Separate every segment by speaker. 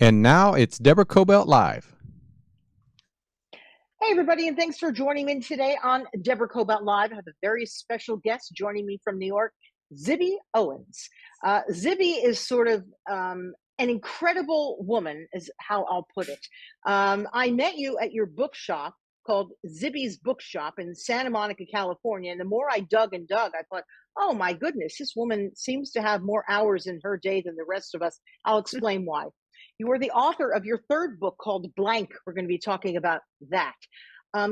Speaker 1: And now it's Deborah Kobylt Live.
Speaker 2: Hey, everybody, and thanks for joining me today on Deborah Kobylt Live. I have a very special guest joining me from New York, Zibby Owens. Zibby is sort of an incredible woman, is how I'll put it. I met you at your bookshop called Zibby's Bookshop in Santa Monica, California. And the more I dug and dug, I thought, oh my goodness, this woman seems to have more hours in her day than the rest of us. I'll explain why. You are the author of your third book called Blank. We're going to be talking about that.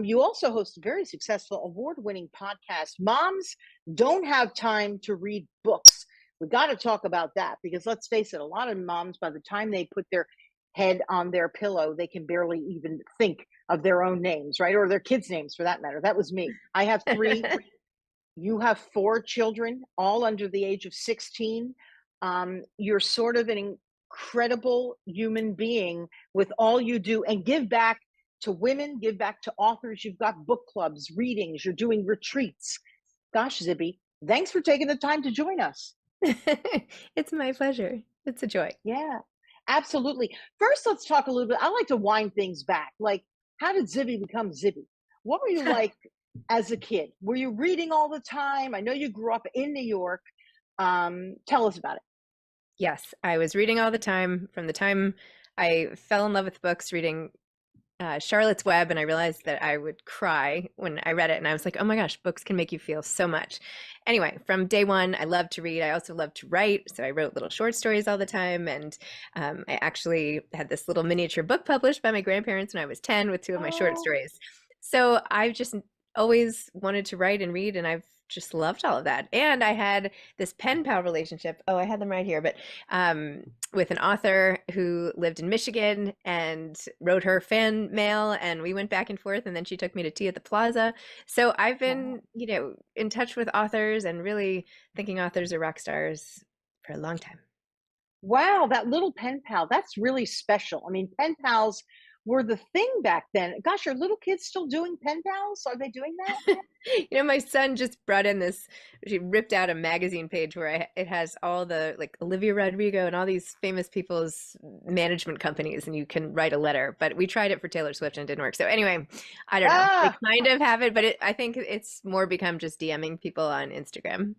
Speaker 2: You also host a very successful award-winning podcast. Moms don't have time to read books. We got to talk about that because let's face it, a lot of moms, by the time they put their head on their pillow, they can barely even think of their own names, right? Or their kids' names for that matter. That was me. I have 3. You have 4 children, all under the age of 16. You're sort of an incredible human being with all you do, and give back to women, give back to authors. You've got book clubs, readings, you're doing retreats. Gosh, Zibby, thanks for taking the time to join us.
Speaker 3: It's my pleasure. It's a joy.
Speaker 2: Yeah, absolutely. First, let's talk a little bit. I like to wind things back. Like, how did Zibby become Zibby? What were you like as a kid? Were you reading all the time? I know you grew up in New York. Tell us about it.
Speaker 3: Yes, I was reading all the time from the time I fell in love with books, reading Charlotte's Web, and I realized that I would cry when I read it, and I was like, oh my gosh, books can make you feel so much. Anyway, from day one, I loved to read. I also loved to write, so I wrote little short stories all the time, and I actually had this little miniature book published by my grandparents when I was 10 with 2 of my short stories. So I've just always wanted to write and read, and I've just loved all of that. And I had this pen pal relationship. Oh, I had them right here, but with an author who lived in Michigan and wrote her fan mail, and we went back and forth, and then she took me to tea at the plaza. So I've been, in touch with authors and really thinking authors are rock stars for a long time.
Speaker 2: Wow, that little pen pal, that's really special. I mean, pen pals were the thing back then. Gosh, are little kids still doing pen pals? Are they doing that?
Speaker 3: My son just brought in this, she ripped out a magazine page where it has all the, like, Olivia Rodrigo and all these famous people's management companies, and you can write a letter. But we tried it for Taylor Swift and it didn't work. So anyway, I don't know. We kind of have it, but I think it's more become just DMing people on Instagram.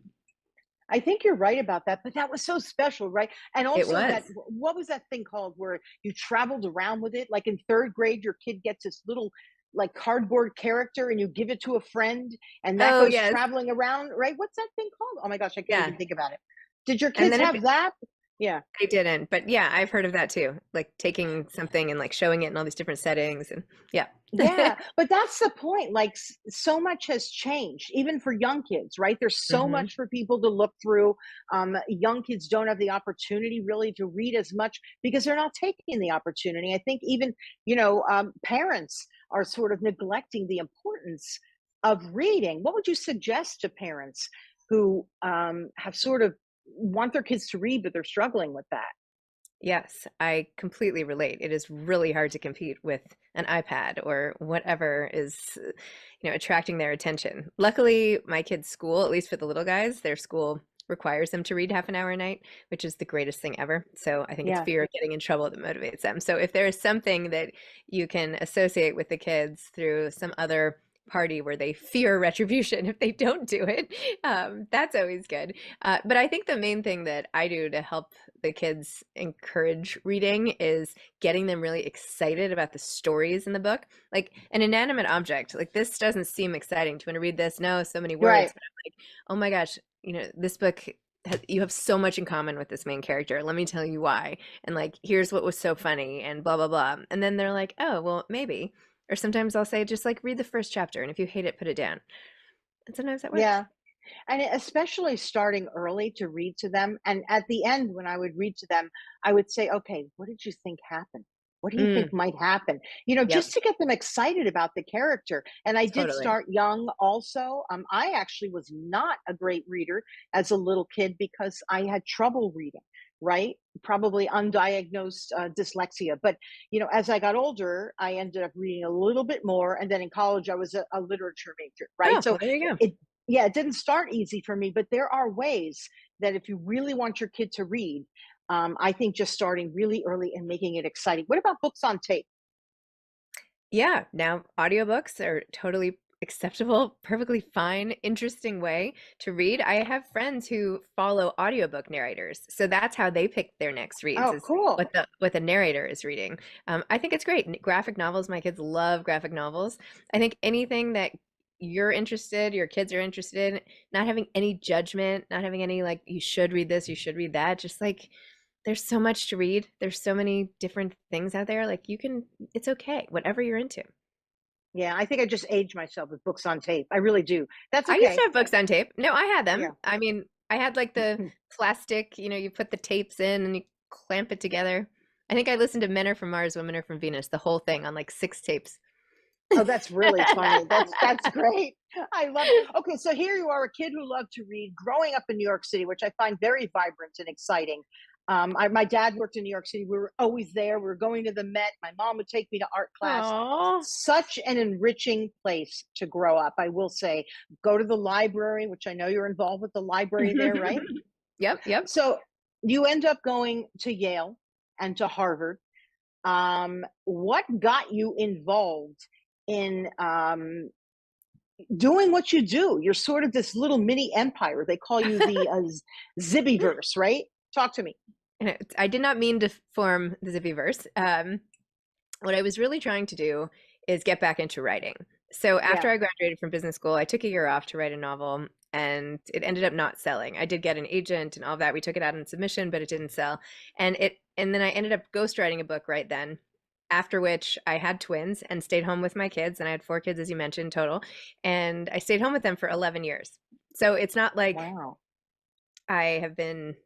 Speaker 2: I think you're right about that, but that was so special, right? And also what was that thing called where you traveled around with it? Like in 3rd grade, your kid gets this little like cardboard character and you give it to a friend and that goes traveling around, right? What's that thing called? Oh my gosh, I can't even think about it. Did your kids have that? Yeah.
Speaker 3: I didn't, but yeah, I've heard of that too. Like taking something and like showing it in all these different settings, and yeah.
Speaker 2: But that's the point. Like so much has changed, even for young kids, right? There's so much for people to look through. Young kids don't have the opportunity really to read as much because they're not taking the opportunity. I think even, parents are sort of neglecting the importance of reading. What would you suggest to parents who have sort of want their kids to read, but they're struggling with that?
Speaker 3: Yes, I completely relate. It is really hard to compete with an iPad or whatever is, attracting their attention. Luckily, my kids' school, at least for the little guys, their school requires them to read half an hour a night, which is the greatest thing ever. So I think it's fear of getting in trouble that motivates them. So if there is something that you can associate with the kids through some other party where they fear retribution if they don't do it, that's always good. But I think the main thing that I do to help the kids encourage reading is getting them really excited about the stories in the book. Like an inanimate object, like this doesn't seem exciting. Do you want to read this? No, so many words. Right. But I'm like, oh my gosh, this book, you have so much in common with this main character. Let me tell you why. And like, here's what was so funny and blah, blah, blah. And then they're like, oh, well, maybe. Or sometimes I'll say, just like read the first chapter, and if you hate it, put it down. And sometimes that works.
Speaker 2: Yeah. And especially starting early to read to them. And at the end, when I would read to them, I would say, okay, what did you think happened? What do you think might happen? Just to get them excited about the character. And I did start young also. I actually was not a great reader as a little kid because I had trouble reading, right? Probably undiagnosed dyslexia. But, as I got older, I ended up reading a little bit more. And then in college, I was a literature major, right?
Speaker 3: Oh, so well, there you go.
Speaker 2: It didn't start easy for me, but there are ways that if you really want your kid to read, I think just starting really early and making it exciting. What about books on tape?
Speaker 3: Yeah, now audiobooks are totally acceptable, perfectly fine, interesting way to read. I have friends who follow audiobook narrators. So that's how they pick their next reads
Speaker 2: Oh,
Speaker 3: is
Speaker 2: cool.
Speaker 3: what the narrator is reading. I think it's great. Graphic novels, my kids love graphic novels. I think anything that you're interested, your kids are interested in, not having any judgment, not having any like you should read this, you should read that, just like there's so much to read. There's so many different things out there. Like you can, it's okay, whatever you're into.
Speaker 2: Yeah, I think I just aged myself with books on tape. I really do. That's
Speaker 3: I used to
Speaker 2: okay.
Speaker 3: have books on tape. No, I had them.
Speaker 2: Yeah.
Speaker 3: I mean, I had like the plastic, you put the tapes in and you clamp it together. I think I listened to Men Are From Mars, Women Are From Venus, the whole thing on like 6 tapes.
Speaker 2: Oh, that's really funny. That's great. I love it. Okay, so here you are, a kid who loved to read, growing up in New York City, which I find very vibrant and exciting. My dad worked in New York City. We were always there. We were going to the Met. My mom would take me to art class.
Speaker 3: Oh,
Speaker 2: Such an enriching place to grow up, I will say. Go to the library, which I know you're involved with the library there, right?
Speaker 3: yep, yep.
Speaker 2: So you end up going to Yale and to Harvard. What got you involved in doing what you do? You're sort of this little mini empire. They call you the Zibby-verse, right? Talk to me.
Speaker 3: I did not mean to form the Zippy-verse. What I was really trying to do is get back into writing. So after
Speaker 2: Yeah.
Speaker 3: I graduated from business school, I took a year off to write a novel and it ended up not selling. I did get an agent and all that. We took it out in submission, but it didn't sell. And then I ended up ghostwriting a book right then. After which I had twins and stayed home with my kids, and I had 4 kids, as you mentioned, total. And I stayed home with them for 11 years. So it's not like
Speaker 2: Wow.
Speaker 3: I have been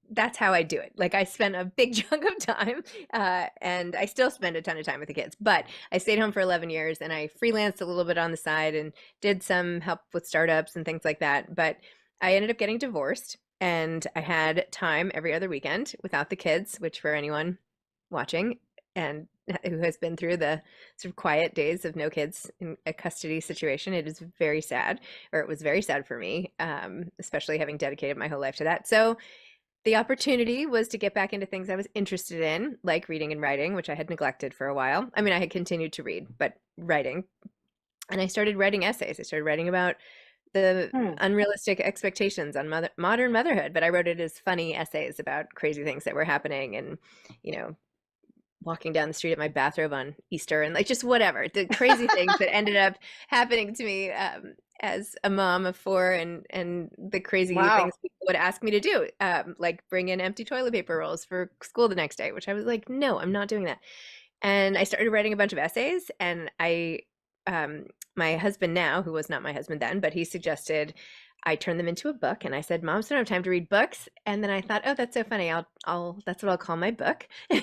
Speaker 3: that's how I do it. Like I spent a big chunk of time, and I still spend a ton of time with the kids. But I stayed home for 11 years, and I freelanced a little bit on the side and did some help with startups and things like that. But I ended up getting divorced, and I had time every other weekend without the kids, which for anyone watching and who has been through the sort of quiet days of no kids in a custody situation, it is very sad, or it was very sad for me, especially having dedicated my whole life to that. So the opportunity was to get back into things I was interested in, like reading and writing, which I had neglected for a while. I mean, I had continued to read, but writing. And I started writing essays. I started writing about the unrealistic expectations on modern motherhood, but I wrote it as funny essays about crazy things that were happening and, walking down the street at my bathrobe on Easter and like just whatever, the crazy things that ended up happening to me as a mom of 4 and the crazy
Speaker 2: Wow.
Speaker 3: things people would ask me to do, like bring in empty toilet paper rolls for school the next day, which I was like, no, I'm not doing that. And I started writing a bunch of essays and my husband now, who was not my husband then, but he suggested I turn them into a book. And I said, Moms don't have time to read books. And then I thought, oh, that's so funny. That's what I'll call my book. And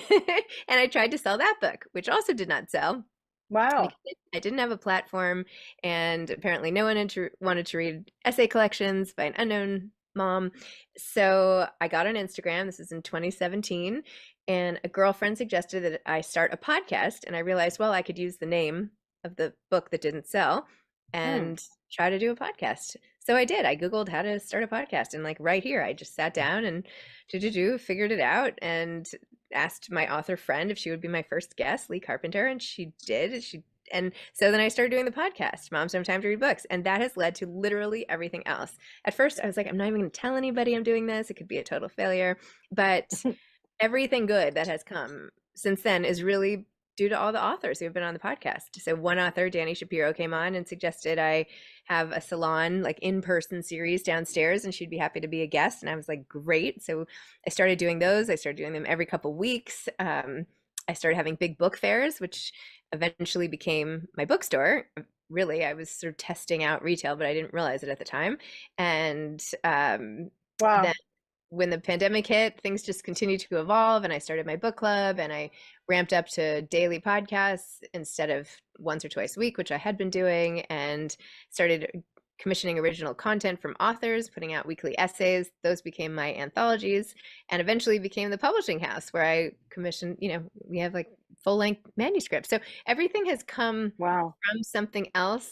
Speaker 3: I tried to sell that book, which also did not sell
Speaker 2: Wow.
Speaker 3: because I didn't have a platform. And apparently no one wanted to read essay collections by an unknown mom. So I got on Instagram. This is in 2017. And a girlfriend suggested that I start a podcast. And I realized, well, I could use the name of the book that didn't sell and try to do a podcast. So I did. I Googled how to start a podcast, and like right here, I just sat down and figured it out and asked my author friend if she would be my first guest, Lee Carpenter, and she did. And so then I started doing the podcast, Moms Don't Have Time to Read Books, and that has led to literally everything else. At first, I was like, I'm not even going to tell anybody I'm doing this. It could be a total failure, but everything good that has come since then is really due to all the authors who have been on the podcast. So one author, Danny Shapiro, came on and suggested I have a salon, like in-person series downstairs, and she'd be happy to be a guest. And I was like, great. So I started doing those. I started doing them every couple weeks. I started having big book fairs, which eventually became my bookstore. Really, I was sort of testing out retail, but I didn't realize it at the time. And
Speaker 2: Wow.
Speaker 3: then when the pandemic hit, things just continued to evolve, and I started my book club, and I ramped up to daily podcasts instead of once or twice a week, which I had been doing, and started commissioning original content from authors, putting out weekly essays. Those became my anthologies, and eventually became the publishing house where I commissioned, we have like full-length manuscripts. So everything has come
Speaker 2: Wow.
Speaker 3: from something else.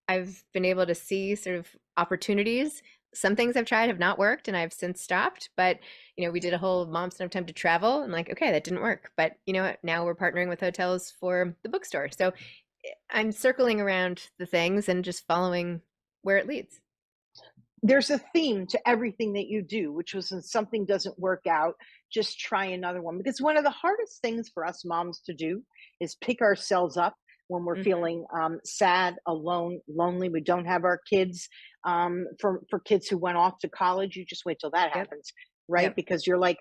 Speaker 3: I've been able to see sort of opportunities some things I've tried have not worked and I've since stopped. But, we did a whole Moms Don't Have Time to Travel. I'm like, okay, that didn't work. But you know what? Now we're partnering with hotels for the bookstore. So I'm circling around the things and just following where it leads.
Speaker 2: There's a theme to everything that you do, which was when something doesn't work out, just try another one. Because one of the hardest things for us moms to do is pick ourselves up when we're
Speaker 3: Hmm.
Speaker 2: feeling sad, alone, lonely. We don't have our kids. For kids who went off to college, you just wait till that
Speaker 3: Yep.
Speaker 2: happens, right?
Speaker 3: Yep.
Speaker 2: Because you're like,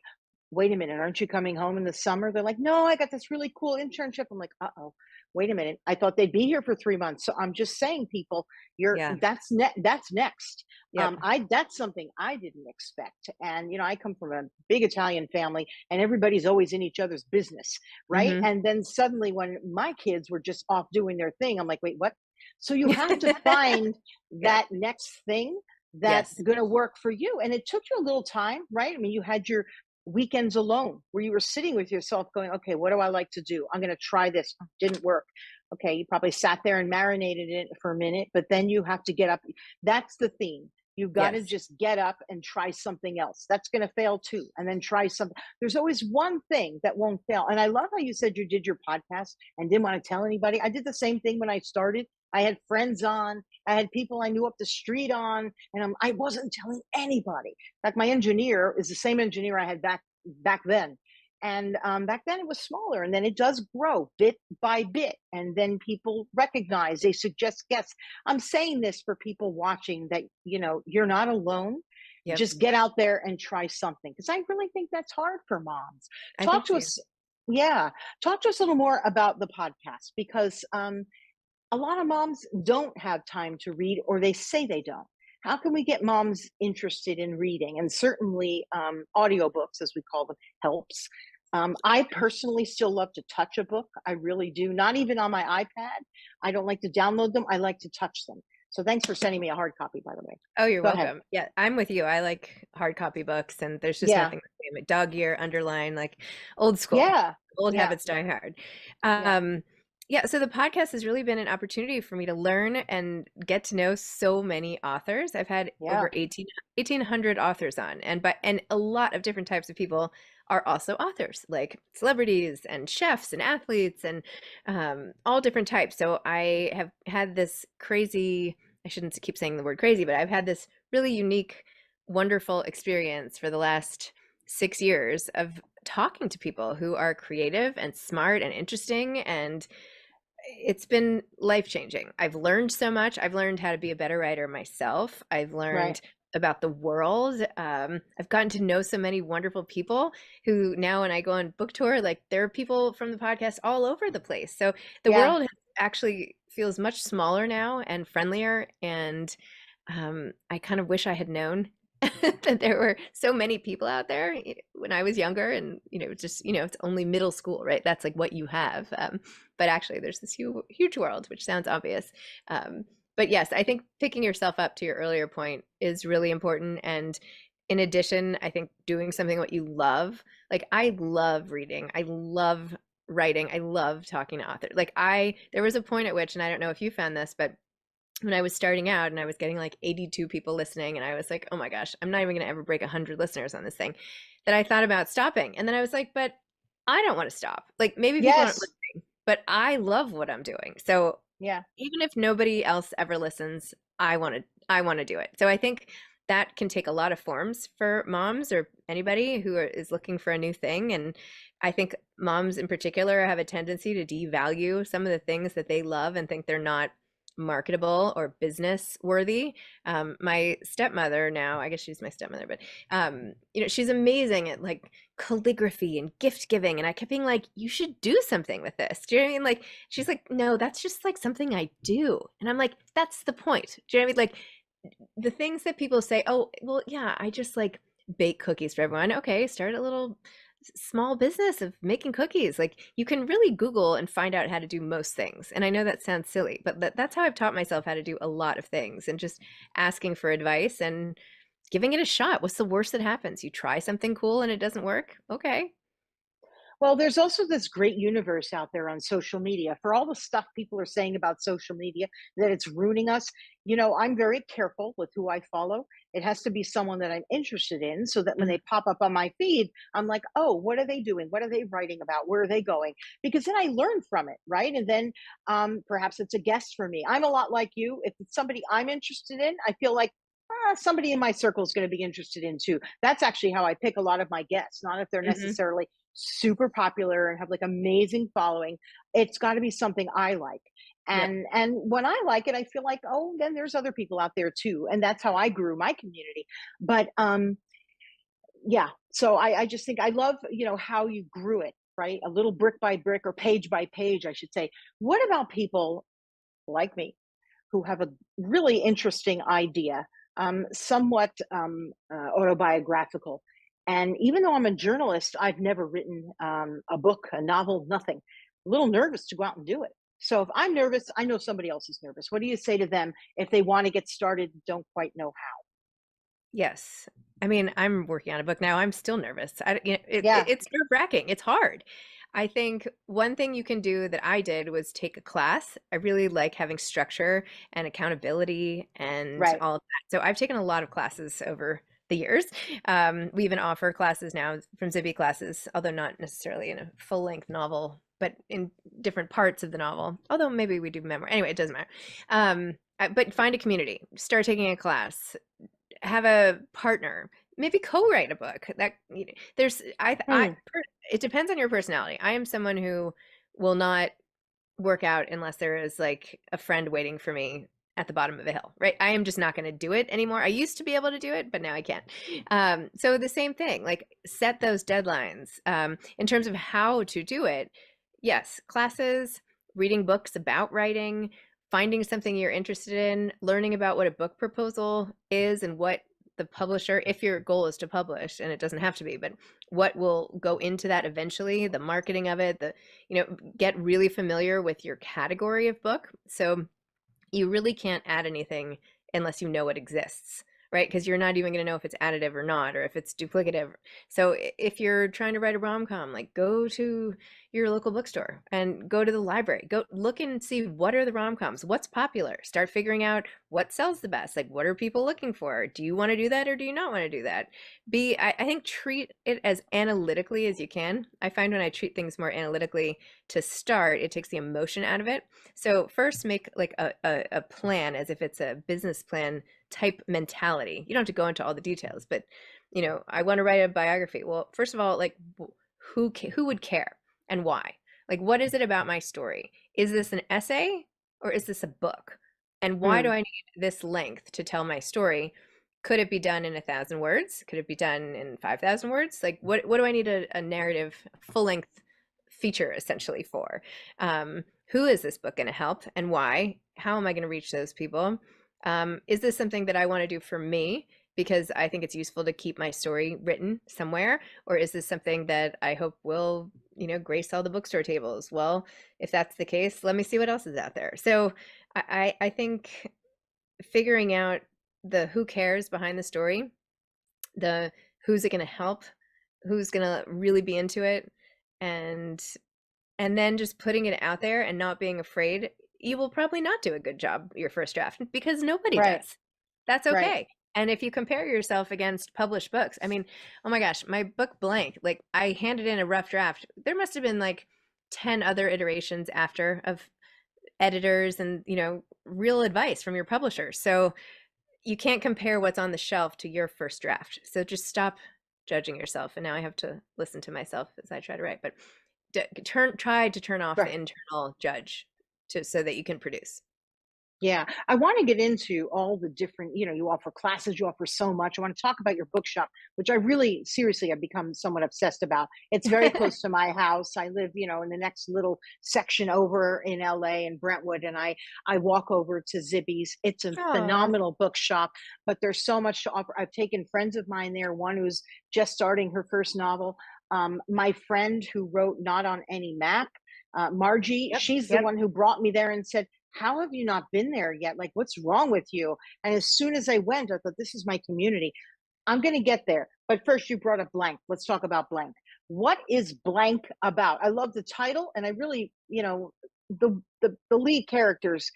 Speaker 2: wait a minute, aren't you coming home in the summer? They're like, no, I got this really cool internship. I'm like, uh-oh, wait a minute. I thought they'd be here for 3 months. So I'm just saying, people,
Speaker 3: Yeah.
Speaker 2: that's next.
Speaker 3: Yep.
Speaker 2: I That's something I didn't expect. And I come from a big Italian family, and everybody's always in each other's business, right?
Speaker 3: Hmm.
Speaker 2: And then suddenly, when my kids were just off doing their thing, I'm like, wait, what? So you have to find
Speaker 3: Yep.
Speaker 2: that next thing that's
Speaker 3: Yes.
Speaker 2: going to work for you. And it took you a little time, right? I mean, you had your weekends alone where you were sitting with yourself going, okay, what do I like to do? I'm going to try this. Didn't work. Okay, you probably sat there and marinated it for a minute, but then you have to get up. That's the theme. You've got to
Speaker 3: Yes.
Speaker 2: just get up and try something else. That's going to fail too. And then try something. There's always one thing that won't fail. And I love how you said you did your podcast and didn't want to tell anybody. I did the same thing when I started. I had friends on, I had people I knew up the street on, and I wasn't telling anybody. In fact, my engineer is the same engineer I had back then. And back then it was smaller, and then it does grow bit by bit. And then people recognize, they suggest guests. I'm saying this for people watching that, you're not alone.
Speaker 3: Yep.
Speaker 2: Just get out there and try something. Because I really think that's hard for moms.
Speaker 3: I
Speaker 2: Talk
Speaker 3: think
Speaker 2: to
Speaker 3: so.
Speaker 2: us. Yeah. Talk to us a little more about the podcast, because a lot of moms don't have time to read, or they say they don't. How can we get moms interested in reading? And certainly audiobooks, as we call them, helps. I personally still love to touch a book. I really do. Not even on my iPad. I don't like to download them. I like to touch them. So thanks for sending me a hard copy, by the way.
Speaker 3: Oh, you're
Speaker 2: Go ahead.
Speaker 3: welcome. Yeah, I'm with you. I like hard copy books, and there's just
Speaker 2: Yeah.
Speaker 3: nothing the same. Dog ear, underline, like old school.
Speaker 2: Yeah.
Speaker 3: Old
Speaker 2: Yeah.
Speaker 3: habits die hard.
Speaker 2: Yeah.
Speaker 3: Yeah, so the podcast has really been an opportunity for me to learn and get to know so many authors. I've had
Speaker 2: Yeah.
Speaker 3: over 1,800 authors on, and a lot of different types of people are also authors, like celebrities and chefs and athletes and all different types. So I have had this crazy, I shouldn't keep saying the word crazy, but I've had this really unique, wonderful experience for the last 6 years of talking to people who are creative and smart and interesting, and it's been life changing. I've learned so much. I've learned how to be a better writer myself. I've
Speaker 2: Right.
Speaker 3: learned about the world. I've gotten to know so many wonderful people who now, when I go on book tour, like there are people from the podcast all over the place. So the
Speaker 2: Yeah.
Speaker 3: world actually feels much smaller now and friendlier. And I kind of wish I had known that there were so many people out there when I was younger, and just it's only middle school, right? That's like what you have, but actually there's this huge world, which sounds obvious. But yes, I think picking yourself up, to your earlier point, is really important. And in addition, I think doing something what you love. Like I love reading, I love writing, I love talking to authors. There was a point at which, and I don't know if you found this, but when I was starting out and I was getting like 82 people listening, and I was like, oh my gosh, I'm not even going to ever break 100 listeners on this thing, that I thought about stopping. And then I was like, but I don't want to stop. Like maybe people aren't
Speaker 2: Yes.
Speaker 3: listening, but I love what I'm doing. So
Speaker 2: Yeah.
Speaker 3: even if nobody else ever listens, I want to do it. So I think that can take a lot of forms for moms or anybody who is looking for a new thing. And I think moms in particular have a tendency to devalue some of the things that they love and think they're not marketable or business worthy. My stepmother now, I guess she's my stepmother, but she's amazing at like calligraphy and gift giving. And I kept being like, you should do something with this. Do you know what I mean? Like, she's like, no, that's just like something I do. And I'm like, that's the point. Do you know what I mean? Like the things that people say, oh, well, yeah, I just like bake cookies for everyone. Okay, start a little small business of making cookies. Like you can really Google and find out how to do most things. And I know that sounds silly, but that's how I've taught myself how to do a lot of things, and just asking for advice and giving it a shot. What's the worst that happens? You try something cool and it doesn't work. Okay.
Speaker 2: Well, there's also this great universe out there on social media. For all the stuff people are saying about social media, that it's ruining us, I'm very careful with who I follow. It has to be someone that I'm interested in so that when
Speaker 3: Mhm.
Speaker 2: they pop up on my feed, I'm like, oh, what are they doing? What are they writing about? Where are they going? Because then I learn from it, right? And then perhaps it's a guest for me. I'm a lot like you. If it's somebody I'm interested in, I feel like, somebody in my circle is going to be interested in too. That's actually how I pick a lot of my guests, not if they're
Speaker 3: Mhm.
Speaker 2: necessarily super popular and have like amazing following. It's got to be something I like.
Speaker 3: Yep.
Speaker 2: And when I like it, I feel like, oh, then there's other people out there too. And that's how I grew my community. But yeah, so I just think I love, how you grew it, right? A little brick by brick or page by page, I should say. What about people like me who have a really interesting idea, somewhat autobiographical. And even though I'm a journalist, I've never written a book, a novel, nothing. A little nervous to go out and do it. So if I'm nervous, I know somebody else is nervous. What do you say to them if they want to get started, don't quite know how?
Speaker 3: Yes. I mean, I'm working on a book now. I'm still nervous.
Speaker 2: Yeah,
Speaker 3: It's nerve-wracking. It's hard. I think one thing you can do that I did was take a class. I really like having structure and accountability and
Speaker 2: right.
Speaker 3: all of that. So I've taken a lot of classes over the years. We even offer classes now from Zibby classes, although not necessarily in a full-length novel, but in different parts of the novel. Although maybe we do memoir. Anyway, it doesn't matter. But find a community, start taking a class, have a partner, maybe co-write a book. That there's
Speaker 2: Hmm.
Speaker 3: it depends on your personality. I am someone who will not work out unless there is like a friend waiting for me at the bottom of a hill, right? I am just not going to do it anymore. I used to be able to do it, but now I can't. So the same thing, like set those deadlines. In terms of how to do it, yes, classes, reading books about writing, finding something you're interested in, learning about what a book proposal is and what the publisher, if your goal is to publish, and it doesn't have to be, but what will go into that eventually, the marketing of it, get really familiar with your category of book. So you really can't add anything unless you know it exists, right? Because you're not even going to know if it's additive or not, or if it's duplicative. So if you're trying to write a rom-com, like go to your local bookstore and go to the library, go look and see what are the rom-coms, what's popular, start figuring out what sells the best, like what are people looking for? Do you want to do that or do you not want to do that? I think treat it as analytically as you can. I find when I treat things more analytically to start, it takes the emotion out of it. So first make like a plan as if it's a business plan type mentality. You don't have to go into all the details, but I want to write a biography. Well, first of all, like who would care and why? Like what is it about my story? Is this an essay or is this a book? And why do
Speaker 2: Hmm.
Speaker 3: I need this length to tell my story? Could it be done in 1,000 words? Could it be done in 5,000 words? Like what do I need a narrative full length feature essentially for? Who is this book going to help and why? How am I going to reach those people? Is this something that I want to do for me because I think it's useful to keep my story written somewhere? Or is this something that I hope will, grace all the bookstore tables? Well, if that's the case, let me see what else is out there. So I think figuring out the who cares behind the story, the who's it going to help, who's going to really be into it, and then just putting it out there and not being afraid. You will probably not do a good job your first draft because nobody
Speaker 2: Right,
Speaker 3: does. That's
Speaker 2: right.
Speaker 3: okay. And if you compare yourself against published books, I mean, oh my gosh, my book Blank, like I handed in a rough draft. There must have been like 10 other iterations after of editors and, real advice from your publisher. So you can't compare what's on the shelf to your first draft. So just stop judging yourself. And now I have to listen to myself as I try to write. But try to turn off the
Speaker 2: Right.
Speaker 3: internal judge so that you can produce.
Speaker 2: Yeah, I want to get into all the different, you offer classes, you offer so much. I want to talk about your bookshop, which I really seriously have become somewhat obsessed about. It's very close to my house. I live, in the next little section over in LA in Brentwood, and I walk over to Zibby's. It's a
Speaker 3: Oh,
Speaker 2: phenomenal bookshop, but there's so much to offer. I've taken friends of mine there, one who's just starting her first novel. My friend who wrote Not on Any Map, Margie,
Speaker 3: yep,
Speaker 2: she's the
Speaker 3: yep.
Speaker 2: one who brought me there and said, how have you not been there yet? Like, what's wrong with you? And as soon as I went, I thought, this is my community. I'm going to get there. But first, you brought up Blank. Let's talk about Blank. What is Blank about? I love the title, and I really, the lead characters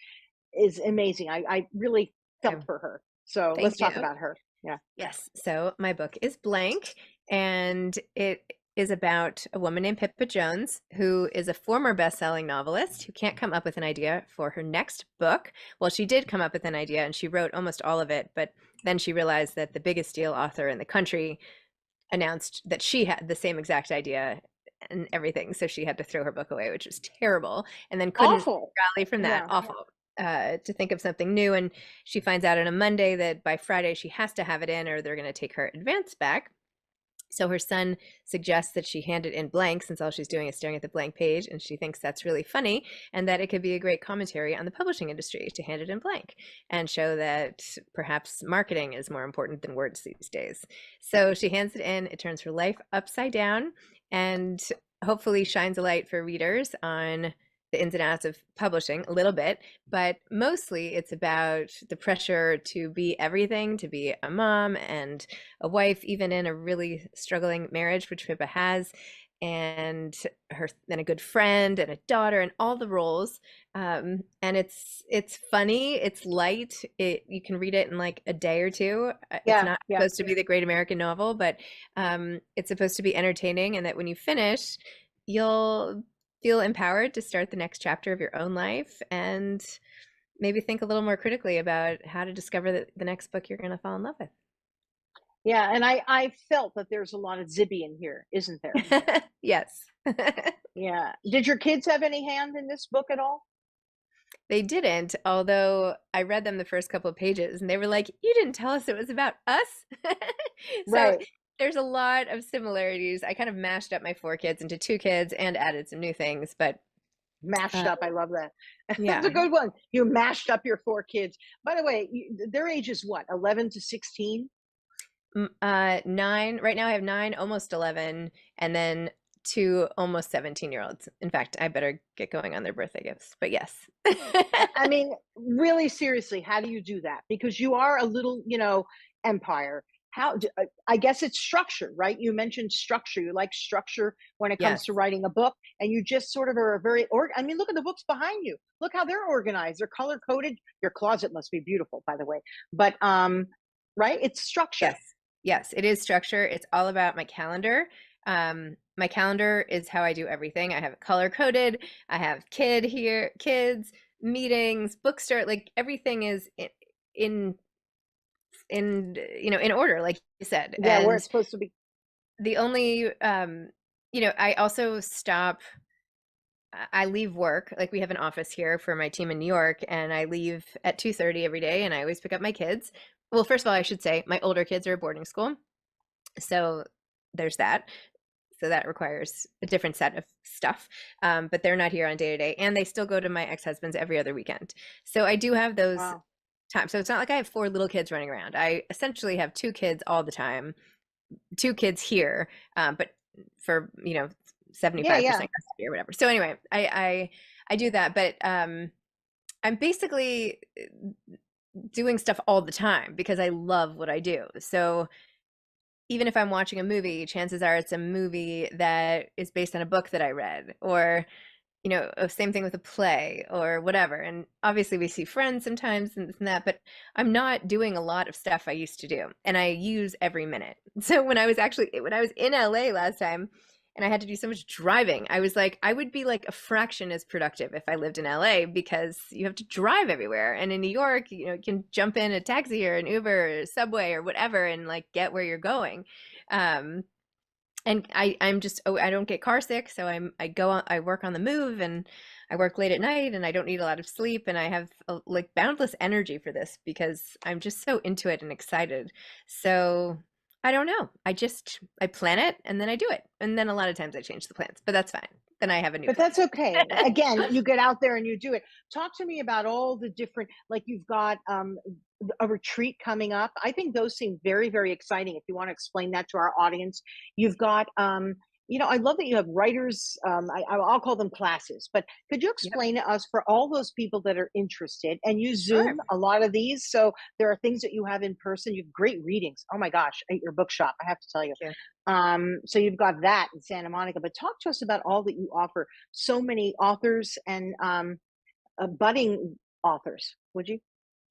Speaker 2: is amazing. I really felt
Speaker 3: Okay.
Speaker 2: for her. So let's
Speaker 3: Thank
Speaker 2: talk
Speaker 3: you.
Speaker 2: about her. Yeah.
Speaker 3: Yes. So my book is Blank, and it is about a woman named Pippa Jones, who is a former best-selling novelist who can't come up with an idea for her next book. Well, she did come up with an idea and she wrote almost all of it, but then she realized that the biggest deal author in the country announced that she had the same exact idea and everything. So she had to throw her book away, which was terrible, and then couldn't
Speaker 2: Awful.
Speaker 3: rally from that.
Speaker 2: Yeah.
Speaker 3: Awful. To think of something new. And she finds out on a Monday that by Friday she has to have it in or they're going to take her advance back. So her son suggests that she hand it in blank since all she's doing is staring at the blank page, and she thinks that's really funny and that it could be a great commentary on the publishing industry to hand it in blank and show that perhaps marketing is more important than words these days. So she hands it in, it turns her life upside down, and hopefully shines a light for readers on the ins and outs of publishing a little bit, but mostly it's about the pressure to be everything, to be a mom and a wife, even in a really struggling marriage, which Pippa has, and a good friend and a daughter and all the roles. And it's funny, it's light. You can read it in like a day or two. It's
Speaker 2: Yeah.
Speaker 3: not
Speaker 2: Yeah.
Speaker 3: supposed to be the great American novel, but it's supposed to be entertaining, and that when you finish, you'll feel empowered to start the next chapter of your own life and maybe think a little more critically about how to discover the next book you're going to fall in love with.
Speaker 2: Yeah. And I felt that there's a lot of Zibby in here, isn't there?
Speaker 3: Yes.
Speaker 2: Yeah. Did your kids have any hand in this book at all?
Speaker 3: They didn't, although I read them the first couple of pages and they were like, "You didn't tell us it was about us." So
Speaker 2: Right.
Speaker 3: there's a lot of similarities. I kind of mashed up my 4 kids into 2 kids and added some new things, but
Speaker 2: Mashed up. I love that. That's
Speaker 3: yeah.
Speaker 2: a good one. You mashed up your 4 kids. By the way, their age is what? 11 to 16?
Speaker 3: 9. Right now I have 9, almost 11, and then 2 almost 17-year-olds. In fact, I better get going on their birthday gifts, but yes.
Speaker 2: I mean, really seriously, how do you do that? Because you are a little, empire. I guess it's structure, right? You mentioned structure. You like structure when it comes
Speaker 3: Yes.
Speaker 2: to writing a book, and you just sort of are a very I mean, look at the books behind you. Look how they're organized. They're color coded. Your closet must be beautiful, by the way. But right? It's structure.
Speaker 3: Yes. Yes, it is structure. It's all about my calendar. My calendar is how I do everything. I have it color coded. I have kids, meetings, bookstore, like everything is in in order, like you said.
Speaker 2: Yeah, where
Speaker 3: And
Speaker 2: it's supposed to be.
Speaker 3: the only I also stop. I leave work. Like we have an office here for my team in New York, and I leave at 2:30 every day, and I always pick up my kids. Well, first of all, I should say my older kids are at boarding school. So there's that. So that requires a different set of stuff. But they're not here on day to day, and they still go to my ex-husband's every other weekend. So I do have those
Speaker 2: Wow.
Speaker 3: times. So it's not like I have 4 little kids running around. I essentially have 2 kids all the time, 2 kids here, but for 75%
Speaker 2: Yeah.
Speaker 3: custody or whatever. So anyway, I do that, but I'm basically doing stuff all the time because I love what I do. So even if I'm watching a movie, chances are it's a movie that is based on a book that I read, or same thing with a play or whatever. And obviously we see friends sometimes and this and that, but I'm not doing a lot of stuff I used to do, and I use every minute. So when I was in LA last time and I had to do so much driving, I was like, I would be like a fraction as productive if I lived in LA, because you have to drive everywhere. And in New York, you can jump in a taxi or an Uber or a subway or whatever and like get where you're going. And I don't get car sick, so I work on the move, and I work late at night, and I don't need a lot of sleep, and I have like boundless energy for this because I'm just so into it and excited. So I don't know. I plan it and then I do it. And then a lot of times I change the plans, but that's fine. Then I have a new
Speaker 2: But
Speaker 3: plan.
Speaker 2: that's okay. Again, you get out there and you do it. Talk to me about all the different, like you've got a retreat coming up. I think those seem very, very exciting. If you want to explain that to our audience, you've got, I love that you have writers. I'll call them classes, but could you
Speaker 3: Yep,
Speaker 2: explain to us for all those people that are interested? And you
Speaker 3: sure.
Speaker 2: Zoom a lot of these, so there are things that you have in person. You have great readings. Oh my gosh, at your bookshop, I have to tell you.
Speaker 3: Thank you.
Speaker 2: So you've got that in Santa Monica, but talk to us about all that you offer. So many authors and budding authors. Would you?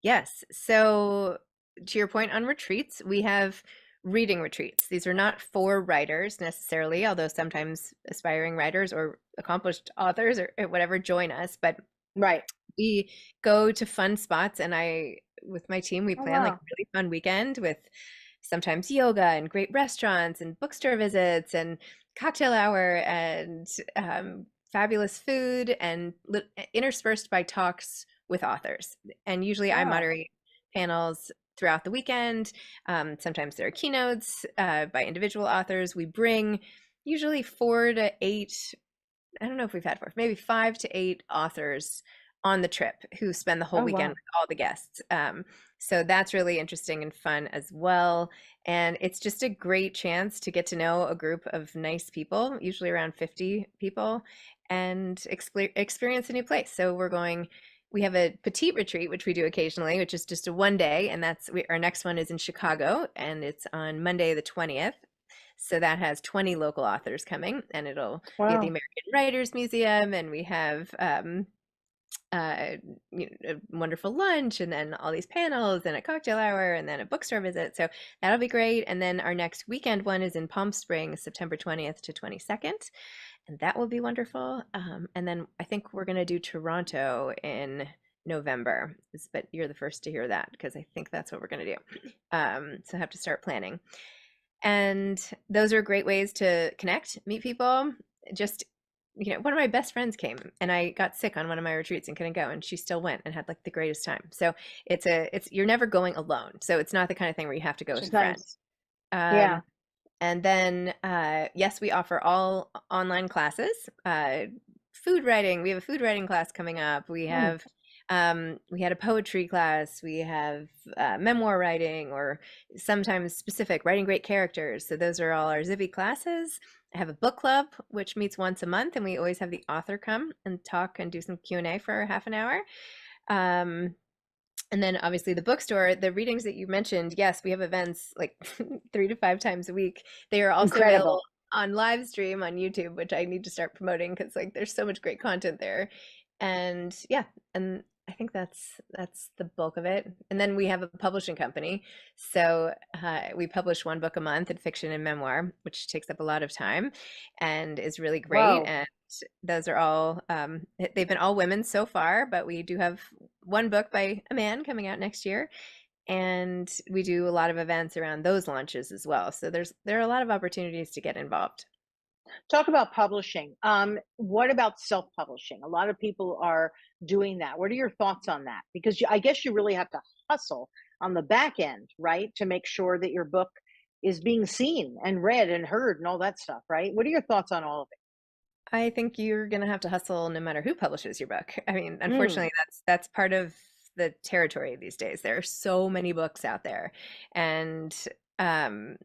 Speaker 3: Yes. So, to your point on retreats, we have reading retreats. These are not for writers necessarily, although sometimes aspiring writers or accomplished authors or whatever join us. But
Speaker 2: Right.
Speaker 3: we go to fun spots, and with my team, we
Speaker 2: Oh
Speaker 3: plan like a
Speaker 2: wow.
Speaker 3: really fun weekend with sometimes yoga and great restaurants and bookstore visits and cocktail hour and fabulous food and interspersed by talks with authors. And usually I
Speaker 2: Wow.
Speaker 3: moderate panels throughout the weekend. Sometimes there are keynotes by individual authors. We bring usually 4 to 8, I don't know if we've had 4, maybe 5 to 8 authors on the trip who spend the whole
Speaker 2: Oh
Speaker 3: weekend
Speaker 2: wow.
Speaker 3: with all the guests. So that's really interesting and fun as well. And it's just a great chance to get to know a group of nice people, usually around 50 people, and experience a new place. So we have a petite retreat, which we do occasionally, which is just a 1 day. And our next one is in Chicago, and it's on Monday, the 20th. So that has 20 local authors coming, and it'll be at the
Speaker 2: Wow.
Speaker 3: American Writers Museum, and we have uh, a wonderful lunch, and then all these panels, and a cocktail hour, and then a bookstore visit. So that'll be great. And then our next weekend one is in Palm Springs, September 20th to 22nd, and that will be wonderful. And then I think we're going to do Toronto in November, but you're the first to hear that because I think that's what we're going to do. So I have to start planning. And those are great ways to connect, meet people. Just, one of my best friends came and I got sick on one of my retreats and couldn't go, and she still went and had like the greatest time. So you're never going alone. So it's not the kind of thing where you have to go
Speaker 2: Which
Speaker 3: with
Speaker 2: is
Speaker 3: a friend.
Speaker 2: nice. Yeah.
Speaker 3: Um, and then, yes, we offer all online classes. Food writing. We have a food writing class coming up.
Speaker 2: Mm.
Speaker 3: We had a poetry class. We have memoir writing, or sometimes specific writing great characters. So those are all our Zibby classes. I have a book club which meets once a month, and we always have the author come and talk and do some Q&A for half an hour. Um, and then obviously the bookstore, the readings that you mentioned, yes, we have events like 3 to 5 times a week. They are also available
Speaker 2: Incredible.
Speaker 3: on live stream on YouTube, which I need to start promoting because like there's so much great content there. And yeah, and I think that's the bulk of it. And then we have a publishing company. So we publish one book a month in fiction and memoir, which takes up a lot of time and is really great.
Speaker 2: Whoa.
Speaker 3: And those are all they've been all women so far, but we do have one book by a man coming out next year, and we do a lot of events around those launches as well. So there are a lot of opportunities to get involved.
Speaker 2: Talk about publishing. What about self-publishing? A lot of people are doing that. What are your thoughts on that? Because I guess you really have to hustle on the back end, right, to make sure that your book is being seen and read and heard and all that stuff, right? What are your thoughts on all of
Speaker 3: I think you're going to have to hustle no matter who publishes your book. I mean,
Speaker 2: it? Mm,
Speaker 3: unfortunately, that's part of the territory these days. There are so many books out there, and um,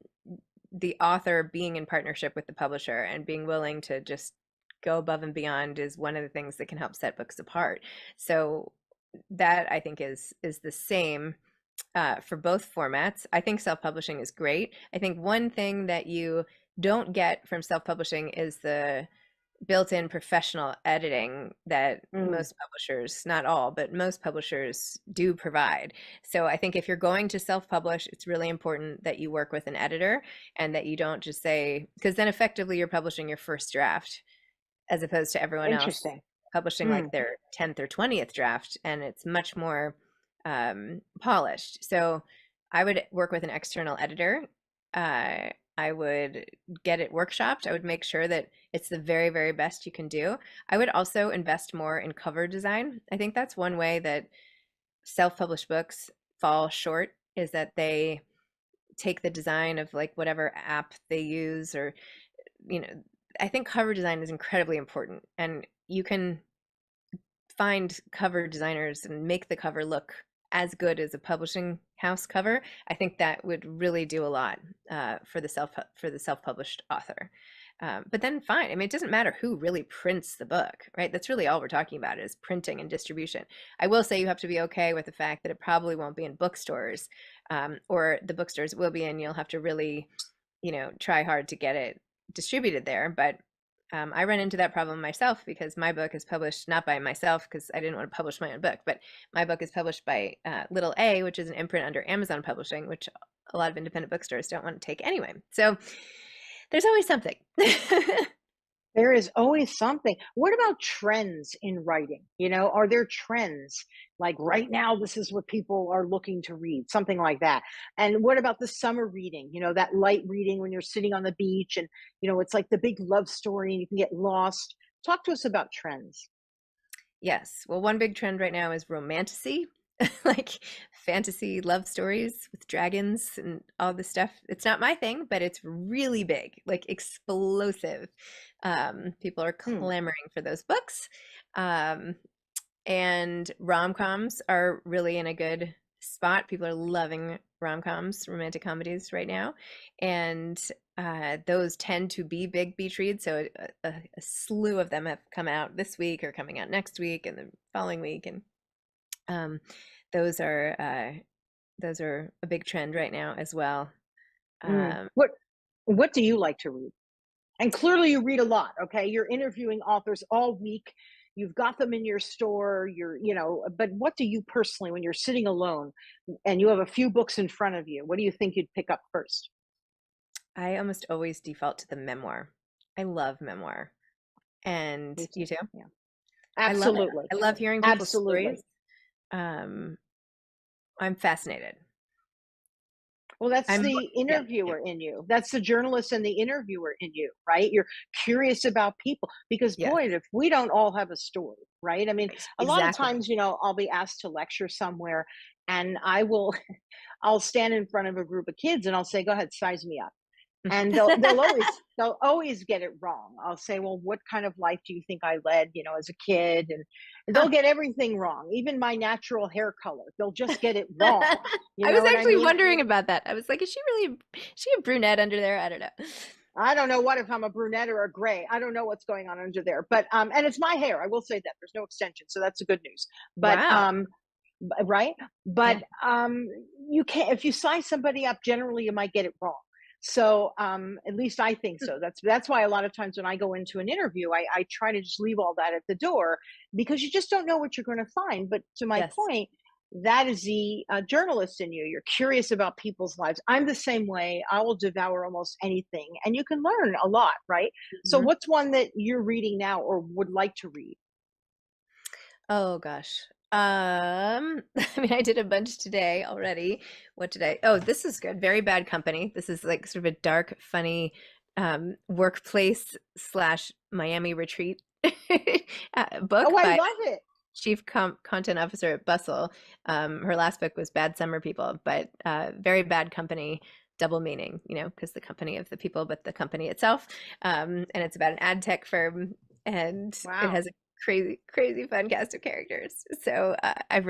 Speaker 3: the author being in partnership with the publisher and being willing to just go above and beyond is one of the things that can help set books apart. So that I think is the same for both formats. I think self-publishing is great. I think one thing that you don't get from self-publishing is the built-in professional editing that
Speaker 2: mm.
Speaker 3: most publishers, not all, but most publishers do provide. So I think if you're going to self-publish, it's really important that you work with an editor and that you don't just say, because then effectively you're publishing your first draft as opposed to everyone else
Speaker 2: Interesting.
Speaker 3: publishing like
Speaker 2: Mm.
Speaker 3: their 10th or 20th draft, and it's much more polished. So I would work with an external editor. I would get it workshopped. I would make sure that it's the very, very best you can do. I would also invest more in cover design. I think that's one way that self-published books fall short, is that they take the design of like whatever app they use, or you know, I think cover design is incredibly important, and you can find cover designers and make the cover look as good as a publishing house cover. I think that would really do a lot for the self-published author. But then fine. I mean, it doesn't matter who really prints the book, right? That's really all we're talking about is printing and distribution. I will say you have to be okay with the fact that it probably won't be in bookstores, or the bookstores will be, and you'll have to really, try hard to get it distributed there. But I run into that problem myself because my book is published not by myself because I didn't want to publish my own book, but my book is published by Little A, which is an imprint under Amazon Publishing, which a lot of independent bookstores don't want to take anyway. So there's always something.
Speaker 2: There is always something. What about trends in writing? Are there trends like right now, this is what people are looking to read, something like that? And what about the summer reading, that light reading when you're sitting on the beach and, it's like the big love story and you can get lost? Talk to us about trends.
Speaker 3: Yes. Well, one big trend right now is romantasy, like fantasy love stories with dragons and all this stuff. It's not my thing, but it's really big, like explosive. People are clamoring for those books. And rom-coms are really in a good spot. People are loving rom-coms, romantic comedies right now. And those tend to be big beach reads. So a slew of them have come out this week or coming out next week and the following week. And those are a big trend right now as well.
Speaker 2: What do you like to read? And clearly you read a lot, okay? You're interviewing authors all week. You've got them in your store, but what do you personally, when you're sitting alone and you have a few books in front of you, what do you think you'd pick up first?
Speaker 3: I almost always default to the memoir. I love memoir. And you too?
Speaker 2: Yeah. Absolutely.
Speaker 3: I love hearing people's stories. I'm fascinated.
Speaker 2: Well, that's the interviewer in you. That's the journalist and the interviewer in you, right? You're curious about people because, boy, if we don't all have a story, right? I mean, a lot of times, I'll be asked to lecture somewhere and I'll stand in front of a group of kids and I'll say, go ahead, size me up. And they'll always get it wrong. I'll say, well, what kind of life do you think I led, as a kid? And they'll get everything wrong, even my natural hair color. They'll just get it wrong.
Speaker 3: I was actually wondering about that. I was like, is she a brunette under there? I don't know.
Speaker 2: I don't know if I'm a brunette or a gray. I don't know what's going on under there. But and it's my hair. I will say that there's no extension, so that's the good news. But
Speaker 3: wow.
Speaker 2: Right. But you can't, if you size somebody up, generally you might get it wrong. So at least I think so. That's why a lot of times when I go into an interview, I try to just leave all that at the door because you just don't know what you're going to find. But to my point, that is the journalist in you. You're curious about people's lives. I'm the same way. I will devour almost anything and you can learn a lot, right? Mm-hmm. So what's one that you're reading now or would like to read?
Speaker 3: Oh, gosh. I mean, I did a bunch today already. What did I? Oh, this is good. Very Bad Company. This is like sort of a dark, funny workplace / Miami retreat book.
Speaker 2: Oh, I love it.
Speaker 3: Chief Content Officer at Bustle. Her last book was Bad Summer People, but Very Bad Company, double meaning, because the company of the people, but the company itself. And it's about an ad tech firm, and it has a crazy fun cast of characters. So I've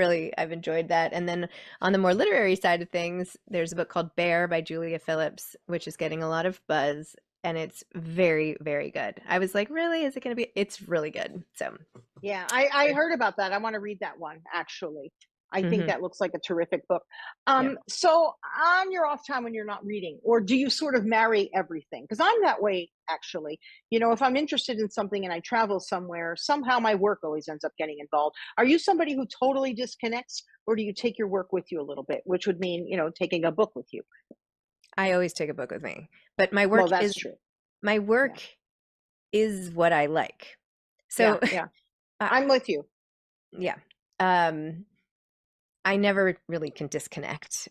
Speaker 3: enjoyed that. And then on the more literary side of things, there's a book called Bear by Julia Phillips, which is getting a lot of buzz, and it's very, very good. I was like, really? Is it going to be? It's really good. So
Speaker 2: yeah, I heard about that. I want to read that one, actually. I think that looks like a terrific book. So on your off time when you're not reading, or do you sort of marry everything? Because I'm that way, actually. If I'm interested in something and I travel somewhere, somehow my work always ends up getting involved. Are you somebody who totally disconnects, or do you take your work with you a little bit, which would mean, taking a book with you?
Speaker 3: I always take a book with me, but my work
Speaker 2: true.
Speaker 3: My work is what I like. So
Speaker 2: yeah. I'm with you.
Speaker 3: Yeah. I never really can disconnect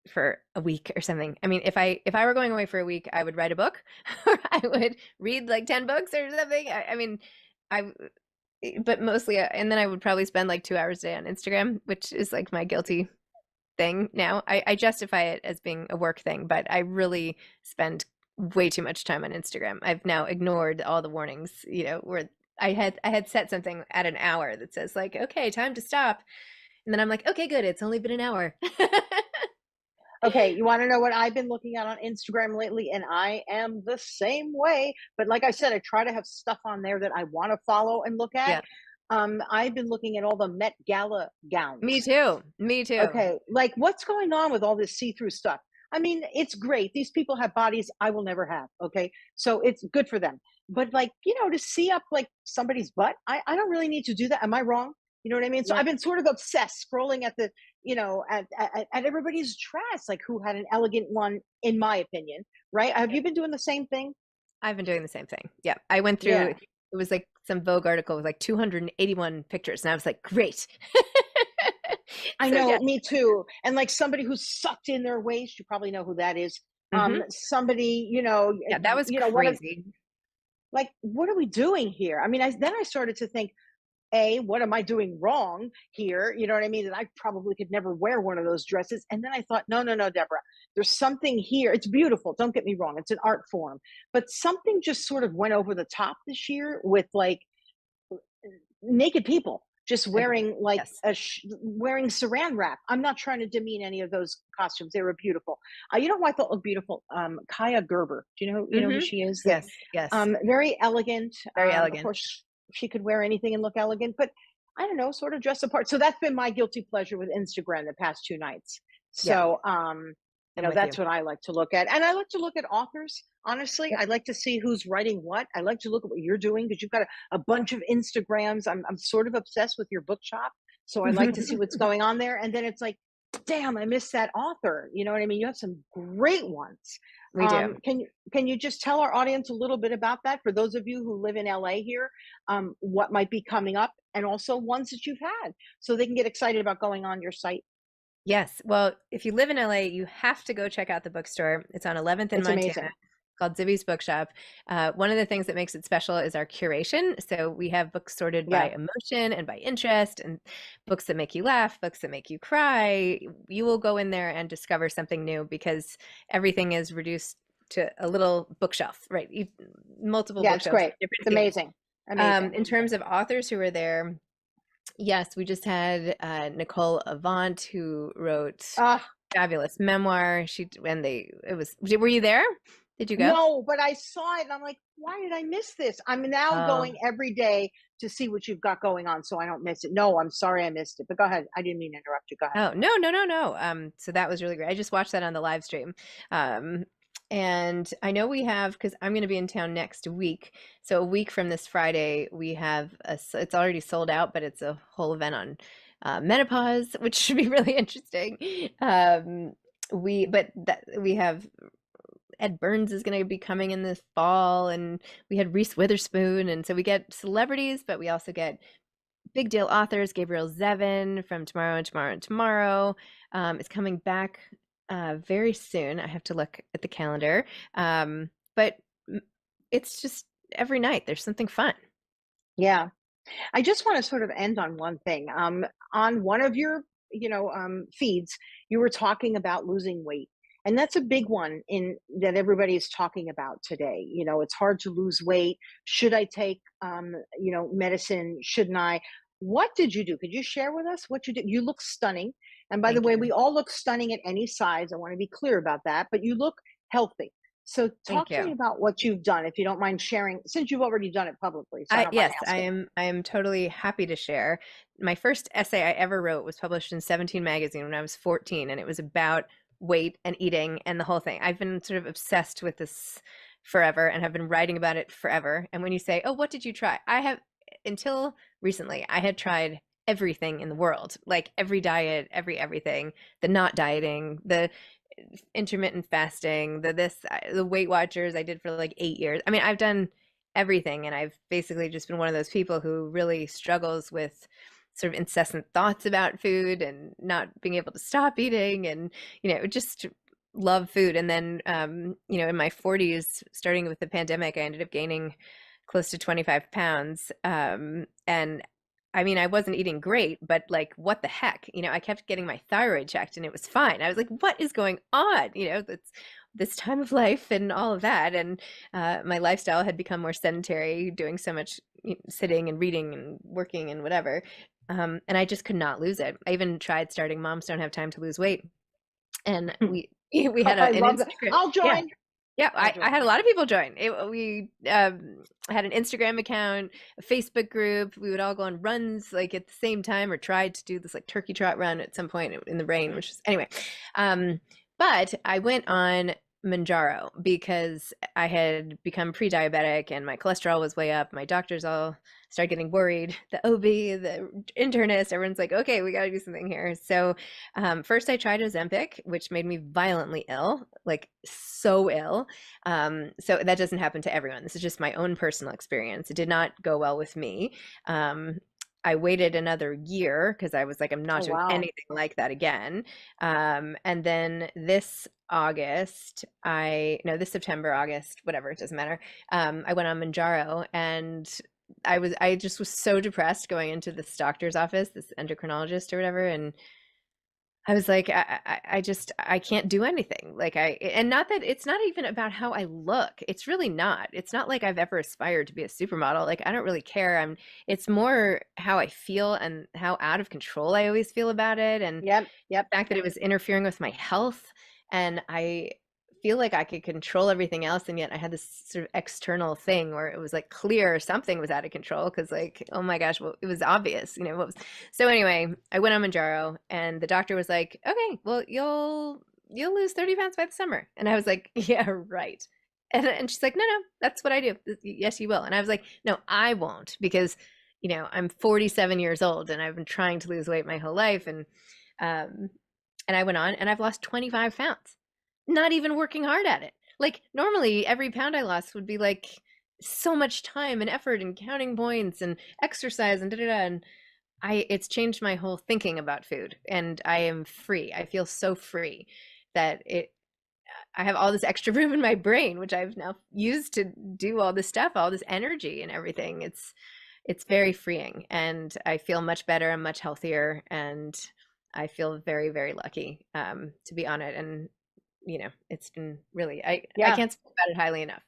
Speaker 3: for a week or something. I mean, if I were going away for a week, I would write a book or I would read like 10 books or something. But mostly, and then I would probably spend like 2 hours a day on Instagram, which is like my guilty thing now. I justify it as being a work thing, but I really spend way too much time on Instagram. I've now ignored all the warnings, where I had set something at an hour that says like, okay, time to stop. And then I'm like, okay, good. It's only been an hour.
Speaker 2: Okay, you want to know what I've been looking at on Instagram lately? And I am the same way. But like I said, I try to have stuff on there that I want to follow and look at.
Speaker 3: Yeah,
Speaker 2: I've been looking at all the Met Gala
Speaker 3: me
Speaker 2: gowns.
Speaker 3: too. Me too.
Speaker 2: Okay, like what's going on with all this see-through stuff? I mean, it's great. These people have bodies I will never have. Okay, so it's good for them. But like, to see up like somebody's butt, I don't really need to do that. Am I wrong? You know what I mean? So
Speaker 3: Yeah.
Speaker 2: I've been sort of obsessed scrolling at at everybody's dress, like who had an elegant one, in my opinion, right? Have you been doing the same thing?
Speaker 3: I've been doing the same thing. Yeah. I went through,
Speaker 2: Yeah.
Speaker 3: it was like some Vogue article with like 281 pictures. And I was like, great.
Speaker 2: I
Speaker 3: So yeah.
Speaker 2: know, me too. And like somebody who's sucked in their waist, you probably know who that is.
Speaker 3: Hmm.
Speaker 2: Somebody,
Speaker 3: Yeah, that was
Speaker 2: what
Speaker 3: crazy.
Speaker 2: what are we doing here? I mean, then I started to think, what am I doing wrong here? You know what I mean? That I probably could never wear one of those dresses. And then I thought, no, no, no, Deborah, there's something here. It's beautiful. Don't get me wrong. It's an art form, but something just sort of went over the top this year with like naked people just
Speaker 3: Agreed.
Speaker 2: wearing like
Speaker 3: Yes.
Speaker 2: wearing saran wrap. I'm not trying to demean any of those costumes. They were beautiful. You know who I thought looked beautiful? Kaya Gerber. Do you know who
Speaker 3: Hmm.
Speaker 2: she is?
Speaker 3: Yes. Yes.
Speaker 2: Very elegant.
Speaker 3: Very
Speaker 2: Of
Speaker 3: elegant.
Speaker 2: course, she could wear anything and look elegant, but I don't know, sort of dress apart. So that's been my guilty pleasure with Instagram the past 2 nights.
Speaker 3: Yeah.
Speaker 2: So
Speaker 3: I'm with you.
Speaker 2: that's what I like to look at, and I like to look at authors. Honestly,
Speaker 3: Yep.
Speaker 2: I like to see who's writing what. I like to look at what you're doing because you've got a bunch of Instagrams. I'm sort of obsessed with your bookshop, so I like to see what's going on there. And then it's like, damn, I missed that author. You know what I mean? You have some great ones.
Speaker 3: We do.
Speaker 2: Can you just tell our audience a little bit about that for those of you who live in LA here? What might be coming up, and also ones that you've had, so they can get excited about going on your site.
Speaker 3: Yes. Well, if you live in LA, you have to go check out the bookstore. It's on 11th in
Speaker 2: It's
Speaker 3: Montana,
Speaker 2: amazing.
Speaker 3: called Zibby's Bookshop. One of the things that makes it special is our curation. So we have books sorted by
Speaker 2: Yeah,
Speaker 3: emotion and by interest, and books that make you laugh, books that make you cry. You will go in there and discover something new because everything is reduced to a little bookshelf, right? Multiple
Speaker 2: yeah, it's
Speaker 3: bookshelves,
Speaker 2: great.
Speaker 3: different
Speaker 2: It's
Speaker 3: themes.
Speaker 2: amazing. Amazing.
Speaker 3: In terms of authors who are there, yes, we just had Nicole Avant, who wrote
Speaker 2: Ah,
Speaker 3: fabulous memoir. Were you there? Did you go?
Speaker 2: no, but I saw it and I'm like, why did I miss this? I'm now
Speaker 3: Oh,
Speaker 2: going every day to see what you've got going on so I don't miss it. No, I'm sorry I missed it. But go ahead. I didn't mean to interrupt you. Go ahead.
Speaker 3: oh, no, no, no, no. So that was really great. I just watched that on the live stream. Um, and I know we have, because I'm going to be in town next week. So a week from this Friday, we have it's already sold out, but it's a whole event on menopause, which should be really interesting. We have Ed Burns is going to be coming in this fall, and we had Reese Witherspoon, and so we get celebrities, but we also get big deal authors. Gabriel Zevin from Tomorrow and Tomorrow and Tomorrow is coming back very soon. I have to look at the calendar, but it's just every night there's something fun.
Speaker 2: Yeah. I just want to sort of end on one thing. On one of your, feeds, you were talking about losing weight. And that's a big one in that everybody is talking about today. It's hard to lose weight. Should I take, medicine? Shouldn't I? What did you do? Could you share with us what you did? You look stunning. And by the
Speaker 3: Thank
Speaker 2: way,
Speaker 3: you.
Speaker 2: we all look stunning at any size. I want to be clear about that, but you look healthy. So
Speaker 3: Thank
Speaker 2: talk to
Speaker 3: you.
Speaker 2: me about what you've done, if you don't mind sharing, since you've already done it publicly. So I don't mind
Speaker 3: Yes,
Speaker 2: asking.
Speaker 3: I am totally happy to share. My first essay I ever wrote was published in 17 magazine when I was 14, and it was about weight and eating and the whole thing. I've been sort of obsessed with this forever and have been writing about it forever. And when you say, "Oh, what did you try?" Until recently, I had tried everything in the world, like every diet, everything, the not dieting, the intermittent fasting, the Weight Watchers I did for like 8 years. I mean, I've done everything, and I've basically just been one of those people who really struggles with sort of incessant thoughts about food and not being able to stop eating, and just love food. And then in my 40s, starting with the pandemic, I ended up gaining close to 25 pounds. And I mean, I wasn't eating great, but like, what the heck? I kept getting my thyroid checked and it was fine. I was like, what is going on? That's this time of life and all of that. And my lifestyle had become more sedentary, doing so much sitting and reading and working and whatever. And I just could not lose it. I even tried starting Moms Don't Have Time to Lose Weight. and we had
Speaker 2: I
Speaker 3: an
Speaker 2: love that.
Speaker 3: Instagram.
Speaker 2: I'll
Speaker 3: Yeah.
Speaker 2: join.
Speaker 3: Yeah,
Speaker 2: I'll join.
Speaker 3: I had a lot of people join. We had an Instagram account, a Facebook group. We would all go on runs like at the same time, or tried to do this like turkey trot run at some point in the rain, which is anyway. But I went on Manjaro because I had become pre-diabetic and my cholesterol was way up. My doctors all started getting worried. The OB, the internist, everyone's like, okay, we got to do something here. So first I tried Ozempic, which made me violently ill, like so ill. So that doesn't happen to everyone. This is just my own personal experience. It did not go well with me. I waited another year because I was like, I'm not doing anything like that again. And then this September, August, whatever, it doesn't matter. I went on Manjaro, and I just was so depressed going into this doctor's office, this endocrinologist or whatever, and I was like, I can't do anything. Like and not that it's not even about how I look. It's really not. It's not like I've ever aspired to be a supermodel. Like I don't really care. It's more how I feel and how out of control I always feel about it. And the fact that it was interfering with my health. And I feel like I could control everything else, and yet I had this sort of external thing where it was like clear something was out of control because like, oh my gosh, well, it was obvious, what was. So anyway, I went on Manjaro, and the doctor was like, okay, well, you'll lose 30 pounds by the summer. And I was like, yeah, right. And she's like, no, that's what I do. Yes, you will. And I was like, no, I won't, because I'm 47 years old and I've been trying to lose weight my whole life. And I went on, and I've lost 25 pounds. Not even working hard at it. Like normally every pound I lost would be like so much time and effort and counting points and exercise and and it's changed my whole thinking about food, and I am free. I feel so free that I have all this extra room in my brain, which I've now used to do all this stuff, all this energy and everything. It's very freeing, and I feel much better and much healthier, and I feel very, very lucky to be on it. And it's been really, I can't speak about it highly enough.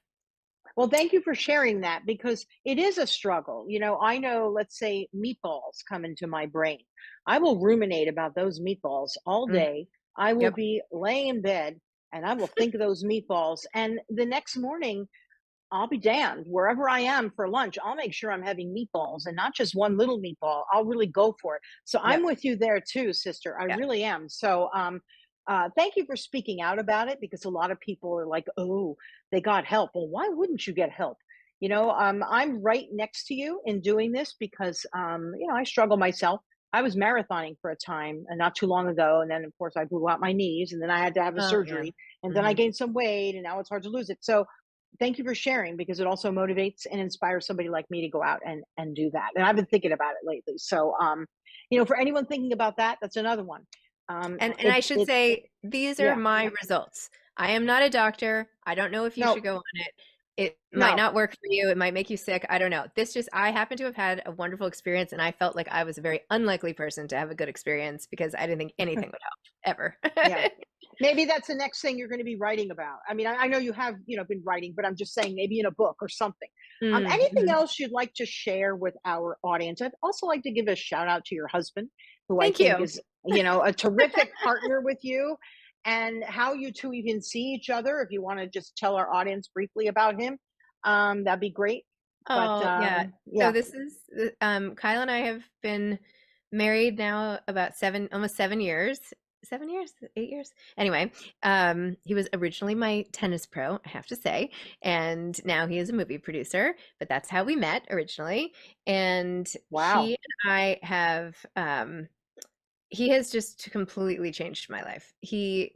Speaker 2: Well, thank you for sharing that, because it is a struggle. I know, let's say meatballs come into my brain. I will ruminate about those meatballs all day. I will be laying in bed and I will think of those meatballs. And the next morning, I'll be damned. Wherever I am for lunch, I'll make sure I'm having meatballs, and not just one little meatball. I'll really go for it. So I'm with you there too, sister. I really am. So, thank you for speaking out about it, because a lot of people are like, oh, they got help. Well, why wouldn't you get help? I'm right next to you in doing this because, I struggle myself. I was marathoning for a time and not too long ago. And then, of course, I blew out my knees, and then I had to have a surgery, and then I gained some weight, and now it's hard to lose it. So thank you for sharing, because it also motivates and inspires somebody like me to go out and do that. And I've been thinking about it lately. So, for anyone thinking about that, that's another one.
Speaker 3: And I should say, these are my results. I am not a doctor. I don't know if you should go on it. It might not work for you. It might make you sick. I don't know. I happen to have had a wonderful experience, and I felt like I was a very unlikely person to have a good experience, because I didn't think anything would help ever.
Speaker 2: Maybe that's the next thing you're going to be writing about. I mean, I know you have, been writing, but I'm just saying, maybe in a book or something. Anything else you'd like to share with our audience? I'd also like to give a shout out to your husband, who I think is, a terrific partner with you, and how you two even see each other. If you want to just tell our audience briefly about him, that'd be great.
Speaker 3: So this is Kyle and I have been married now about almost 7 years. 7 years, 8 years. Anyway, he was originally my tennis pro, I have to say, and now he is a movie producer. But that's how we met originally. And he and I have he has just completely changed my life. He's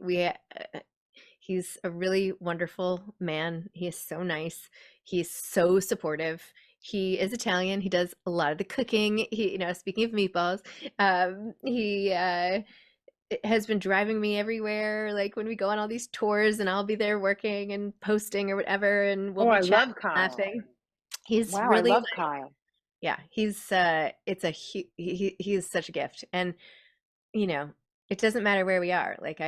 Speaker 3: a really wonderful man. He is so nice. He's so supportive. He is Italian. He does a lot of the cooking. Speaking of meatballs, he has been driving me everywhere. Like when we go on all these tours, and I'll be there working and posting or whatever, and we'll be
Speaker 2: love Kyle.
Speaker 3: laughing. He's really,
Speaker 2: I love Kyle.
Speaker 3: Yeah, he's he is such a gift. And it doesn't matter where we are. Like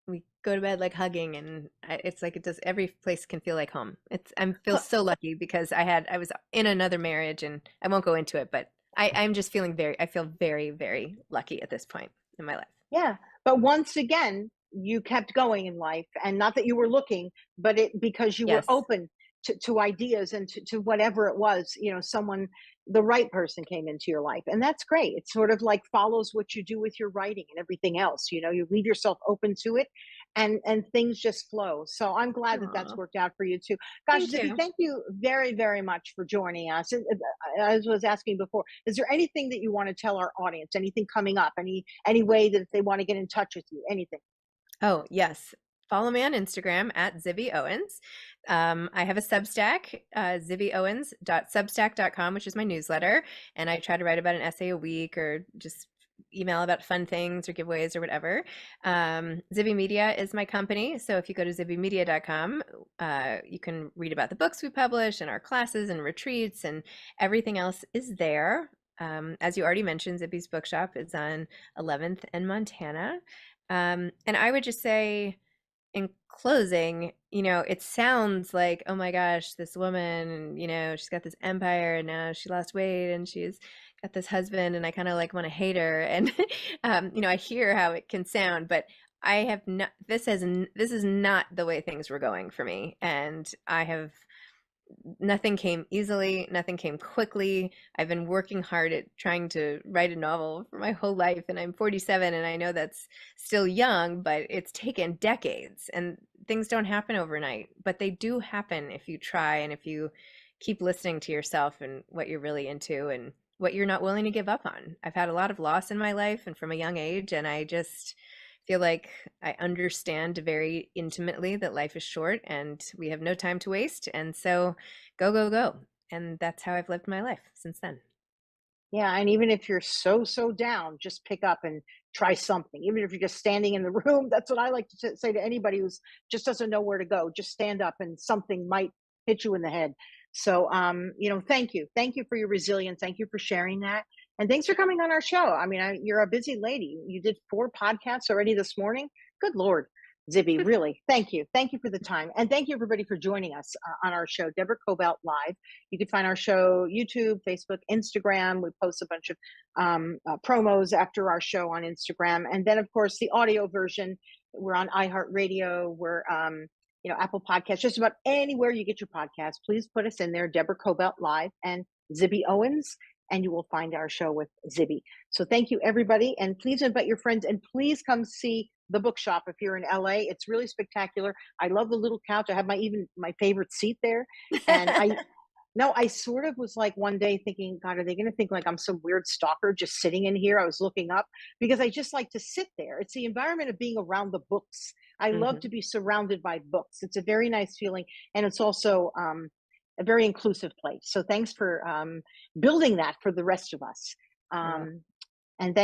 Speaker 3: we go to bed like hugging, and it's like every place can feel like home. I feel so lucky, because I was in another marriage, and I won't go into it, but I'm just feeling I feel very, very lucky at this point in my life.
Speaker 2: Yeah. But once again, you kept going in life, and not that you were looking, but because you were
Speaker 3: Yes.
Speaker 2: open to ideas and to whatever it was, the right person came into your life. And that's great. It sort of like follows what you do with your writing and everything else. You leave yourself open to it, and things just flow. So I'm glad that that's
Speaker 3: Aw,
Speaker 2: worked out for you too. Gosh,
Speaker 3: thank
Speaker 2: Zibby,
Speaker 3: you.
Speaker 2: thank you very, very much for joining us. As I was asking before, is there anything that you want to tell our audience? Anything coming up? Any way that if they want to get in touch with you? Anything?
Speaker 3: Oh, yes. Follow me on Instagram at Zibby Owens. I have a Substack, zibbyowens.substack.com, which is my newsletter. And I try to write about an essay a week or just email about fun things or giveaways or whatever. Zibby Media is my company. So if you go to zibbymedia.com, you can read about the books we publish and our classes and retreats, and everything else is there. As you already mentioned, Zibby's Bookshop is on 11th and Montana. And I would just say, in closing, it sounds like, oh my gosh, this woman, she's got this empire and now she lost weight and she's got this husband and I kind of like want to hate her. And, I hear how it can sound, but I have not, this is not the way things were going for me. And nothing came easily, nothing came quickly. I've been working hard at trying to write a novel for my whole life, and I'm 47, and I know that's still young, but it's taken decades, and things don't happen overnight, but they do happen if you try and if you keep listening to yourself and what you're really into and what you're not willing to give up on. I've had a lot of loss in my life and from a young age, and I just feel like I understand very intimately that life is short and we have no time to waste. And so go, go, go. And that's how I've lived my life since then.
Speaker 2: Yeah, and even if you're so down, just pick up and try something. Even if you're just standing in the room, that's what I like to say to anybody who's just doesn't know where to go. Just stand up, and something might hit you in the head. So, thank you for your resilience. Thank you for sharing that, and thanks for coming on our show. I mean, you're a busy lady. You did 4 podcasts already this morning. Good Lord. Zibby, really, thank you. Thank you for the time. And thank you, everybody, for joining us on our show, Deborah Kobylt Live. You can find our show YouTube, Facebook, Instagram. We post a bunch of promos after our show on Instagram. And then, of course, the audio version, we're on iHeartRadio, we're Apple Podcasts, just about anywhere you get your podcasts. Please put us in there, Deborah Kobylt Live and Zibby Owens, and you will find our show with Zibby. So thank you, everybody. And please invite your friends, and please come see the Bookshop if you're in LA. It's really spectacular. I love the little couch. I have my favorite seat there. And I sort of was like one day thinking, God, are they going to think like I'm some weird stalker just sitting in here? I was looking up because I just like to sit there. It's the environment of being around the books. I love to be surrounded by books. It's a very nice feeling. And it's also a very inclusive place. So thanks for building that for the rest of us. And thanks.